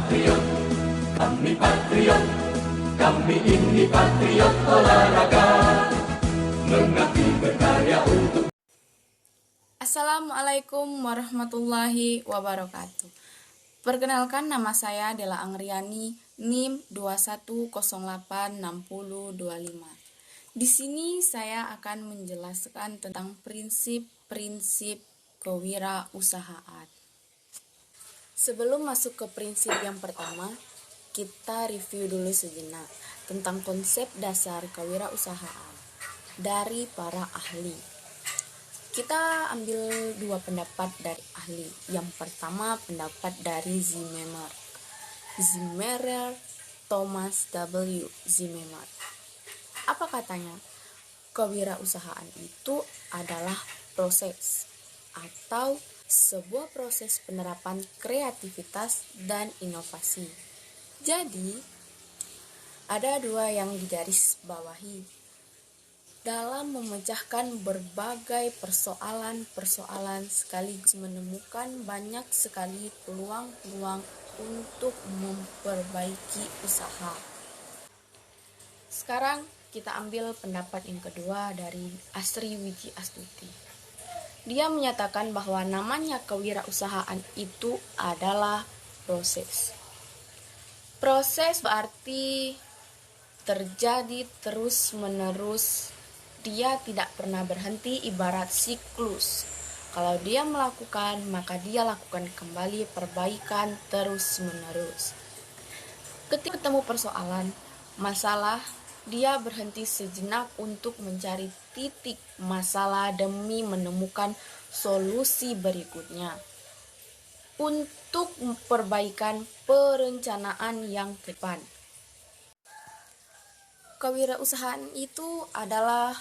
patriot, kami ini patriot olahraga, mengabdi berkarya untuk. Assalamualaikum warahmatullahi wabarakatuh. Perkenalkan, nama saya Dela Angriani, NIM 21086025. Di sini saya akan menjelaskan tentang prinsip-prinsip kewirausahaan. Sebelum masuk ke prinsip yang pertama, kita review dulu sejenak tentang konsep dasar kewirausahaan dari para ahli. Kita ambil dua pendapat dari ahli. Yang pertama, pendapat dari Zimmerer, Thomas W. Zimmerer. Apa katanya? Kewirausahaan itu adalah proses atau sebuah proses penerapan kreativitas dan inovasi. Jadi, ada dua yang digarisbawahi dalam memecahkan berbagai persoalan sekaligus menemukan banyak sekali peluang-peluang untuk memperbaiki usaha. Sekarang kita ambil pendapat yang kedua dari Asri Wiji Astuti. Dia menyatakan bahwa namanya kewirausahaan itu adalah proses. Proses berarti terjadi terus-menerus. Dia tidak pernah berhenti, ibarat siklus. Kalau dia melakukan, maka dia lakukan kembali perbaikan terus-menerus. Ketika ketemu persoalan, masalah, dia berhenti sejenak untuk mencari titik masalah demi menemukan solusi berikutnya. Untuk perbaikan perencanaan yang ke depan. Kewirausahaan itu adalah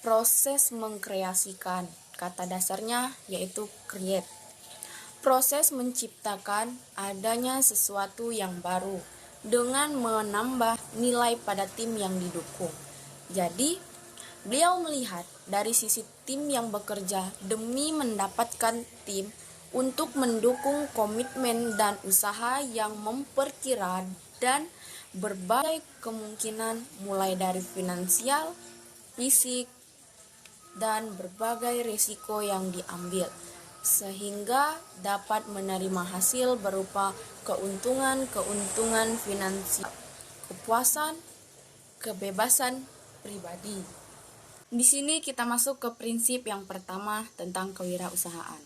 proses mengkreasikan. Kata dasarnya yaitu create. Proses menciptakan adanya sesuatu yang baru dengan menambah nilai pada tim yang didukung. Jadi, beliau melihat dari sisi tim yang bekerja demi mendapatkan tim untuk mendukung komitmen dan usaha yang memperkira dan berbagai kemungkinan mulai dari finansial, fisik, dan berbagai risiko yang diambil sehingga dapat menerima hasil berupa keuntungan finansial, kepuasan, kebebasan pribadi. Di sini kita masuk ke prinsip yang pertama tentang kewirausahaan.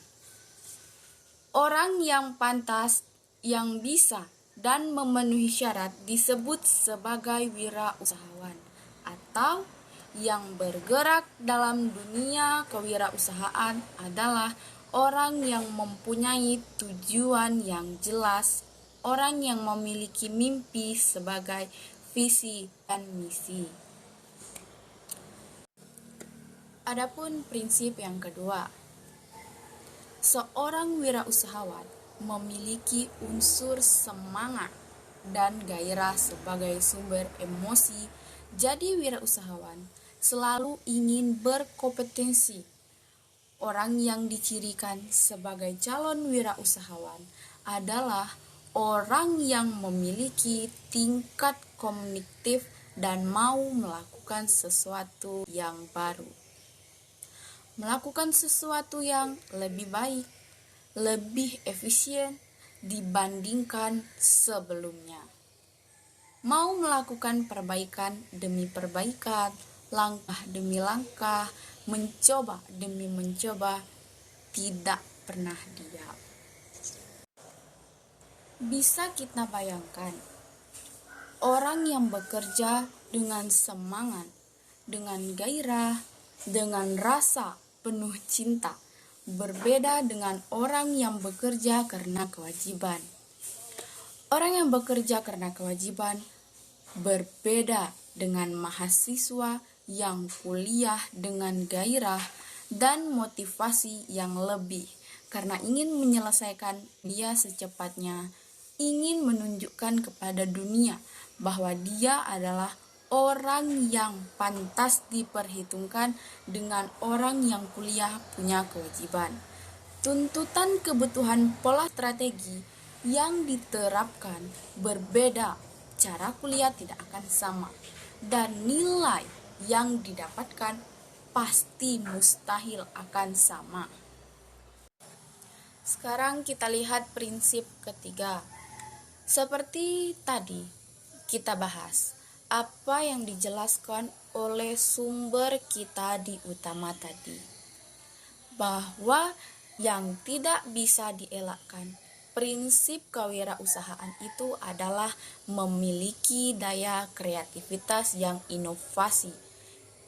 Orang yang pantas, yang bisa dan memenuhi syarat disebut sebagai wirausahawan atau yang bergerak dalam dunia kewirausahaan adalah orang yang mempunyai tujuan yang jelas, orang yang memiliki mimpi sebagai visi dan misi. Adapun prinsip yang kedua, seorang wirausahawan memiliki unsur semangat dan gairah sebagai sumber emosi. Jadi wirausahawan selalu ingin berkompetensi. Orang yang dicirikan sebagai calon wirausahawan adalah orang yang memiliki tingkat komunikatif dan mau melakukan sesuatu yang baru. Melakukan sesuatu yang lebih baik, lebih efisien dibandingkan sebelumnya. Mau melakukan perbaikan demi perbaikan, langkah demi langkah, mencoba demi mencoba, tidak pernah diam. Bisa kita bayangkan, orang yang bekerja dengan semangat, dengan gairah, dengan rasa penuh cinta, berbeda dengan orang yang bekerja karena kewajiban. Orang yang bekerja karena kewajiban berbeda dengan mahasiswa yang kuliah dengan gairah dan motivasi yang lebih karena ingin menyelesaikan dia secepatnya, ingin menunjukkan kepada dunia bahwa dia adalah orang yang pantas diperhitungkan dengan orang yang kuliah punya kewajiban. Tuntutan kebutuhan pola strategi yang diterapkan berbeda, cara kuliah tidak akan sama, dan nilai yang didapatkan pasti mustahil akan sama. Sekarang kita lihat prinsip ketiga. Seperti tadi kita bahas, apa yang dijelaskan oleh sumber kita di utama tadi, bahwa yang tidak bisa dielakkan prinsip kewirausahaan itu adalah memiliki daya kreativitas yang inovasi,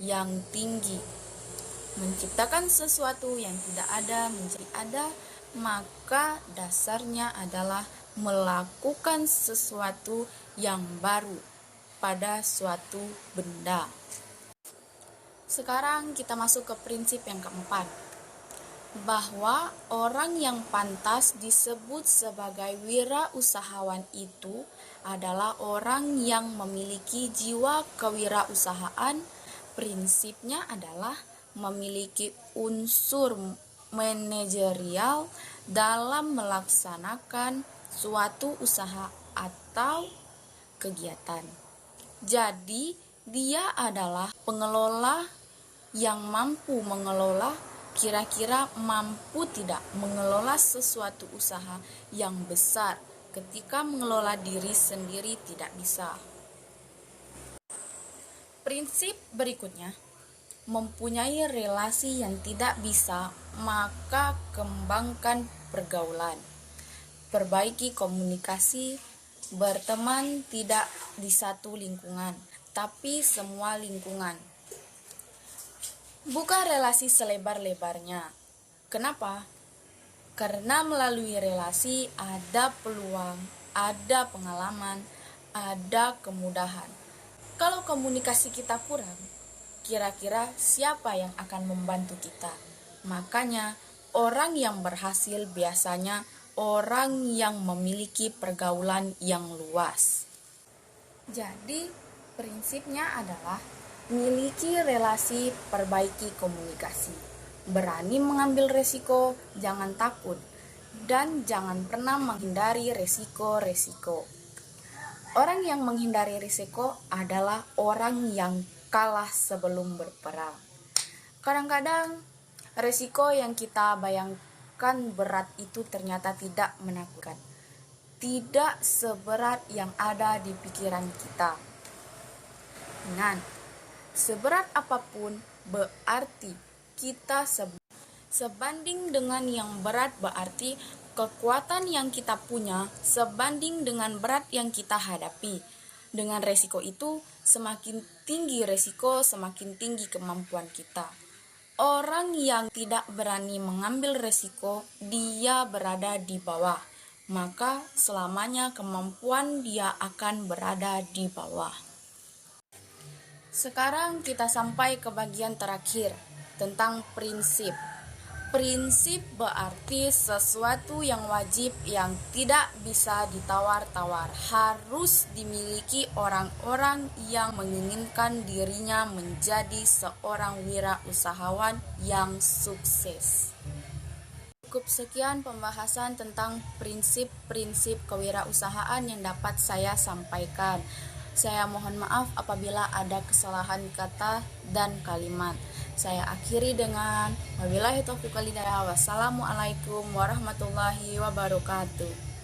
yang tinggi, menciptakan sesuatu yang tidak ada menjadi ada, maka dasarnya adalah melakukan sesuatu yang baru pada suatu benda. Sekarang kita masuk ke prinsip yang keempat, bahwa orang yang pantas disebut sebagai wirausahawan itu adalah orang yang memiliki jiwa kewirausahaan. Prinsipnya adalah memiliki unsur manajerial dalam melaksanakan suatu usaha atau kegiatan. Jadi, dia adalah pengelola yang mampu mengelola, kira-kira mampu tidak mengelola sesuatu usaha yang besar. Ketika mengelola diri sendiri tidak bisa. Prinsip berikutnya, mempunyai relasi yang tidak bisa, maka kembangkan pergaulan. Perbaiki komunikasi, berteman tidak di satu lingkungan, tapi semua lingkungan. Buka relasi selebar-lebarnya. Kenapa? Karena melalui relasi ada peluang, ada pengalaman, ada kemudahan. Kalau komunikasi kita kurang, kira-kira siapa yang akan membantu kita? Makanya orang yang berhasil biasanya orang yang memiliki pergaulan yang luas. Jadi prinsipnya adalah miliki relasi, perbaiki komunikasi. Berani mengambil resiko, jangan takut, dan jangan pernah menghindari resiko-resiko. Orang yang menghindari risiko adalah orang yang kalah sebelum berperang. Kadang-kadang resiko yang kita bayangkan berat itu ternyata tidak menakutkan. Tidak seberat yang ada di pikiran kita. Ingat, seberat apapun berarti kita sebanding dengan yang berat, berarti kekuatan yang kita punya sebanding dengan berat yang kita hadapi. Dengan resiko itu, semakin tinggi resiko, semakin tinggi kemampuan kita. Orang yang tidak berani mengambil resiko, dia berada di bawah. Maka selamanya kemampuan dia akan berada di bawah. Sekarang kita sampai ke bagian terakhir tentang prinsip. Prinsip berarti sesuatu yang wajib, yang tidak bisa ditawar-tawar. Harus dimiliki orang-orang yang menginginkan dirinya menjadi seorang wirausahawan yang sukses. Cukup sekian pembahasan tentang prinsip-prinsip kewirausahaan yang dapat saya sampaikan. Saya mohon maaf apabila ada kesalahan kata dan kalimat. Saya akhiri dengan wabillahi taufiq wal hidayah. Wassalamualaikum warahmatullahi wabarakatuh.